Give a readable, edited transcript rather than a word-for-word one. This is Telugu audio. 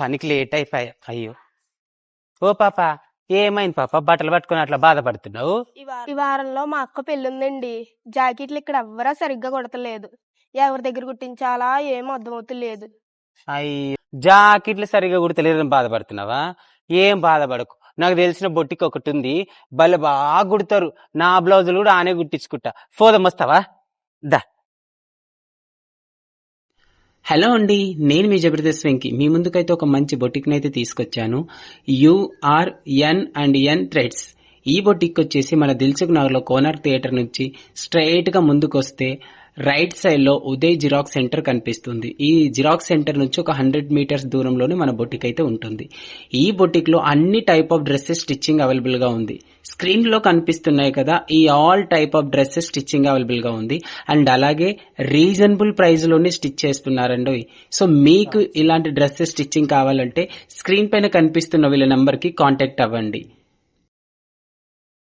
పనికి లేట్ అయిపోయా. అయ్యో ఓ పాప, ఏమైంది పాప? బట్టలు పట్టుకుని అట్లా బాధపడుతున్నావు? ఈ వారంలో మా అక్క పెళ్ళుందండి. జాకెట్లు ఇక్కడ ఎవ్వరా సరిగ్గా కుడతలేదు. ఎవరి దగ్గర కుట్టించాలా ఏం అర్థమవుతలేదు. అయ్యో, జాకెట్లు సరిగా కుడతలేదని బాధపడుతున్నావా? ఏం బాధపడకు, నాకు తెలిసిన బొట్టికి ఒకటి ఉంది, భలే బాగా కుడతారు. నా బ్లౌజులు కూడా ఆనే కుట్టించుకుంటా. పోదాం, వస్తావా? దా. హలో అండి, నేను మీ జబర్దస్త్ వెంకి మీ ముందుకైతే ఒక మంచి బొటిక్ని అయితే తీసుకొచ్చాను. URN&N threads. ఈ బొటిక్ వచ్చేసి మన దిల్సుఖ్ నగర్లో కోనార్ థియేటర్ నుంచి స్ట్రైట్ గా ముందుకు వస్తే రైట్ సైడ్ లో ఉదయ్ జిరాక్స్ సెంటర్ కనిపిస్తుంది. ఈ జిరాక్స్ సెంటర్ నుంచి ఒక 100 మీటర్స్ దూరంలోనే మన బొటిక్ అయితే ఉంటుంది. ఈ బొటిక్ లో అన్ని type of dresses stitching available గా ఉంది. స్క్రీన్ లో కనిపిస్తున్నాయి కదా, ఈ all type of dresses stitching available గా ఉంది. అండ్ అలాగే రీజనబుల్ ప్రైస్ లోనే స్టిచ్ చేస్తున్నారండి. సో మీకు ఇలాంటి డ్రెస్సెస్ స్టిచ్చింగ్ కావాలంటే స్క్రీన్ పైన కనిపిస్తున్న వీళ్ళ నంబర్ కి కాంటాక్ట్ అవ్వండి.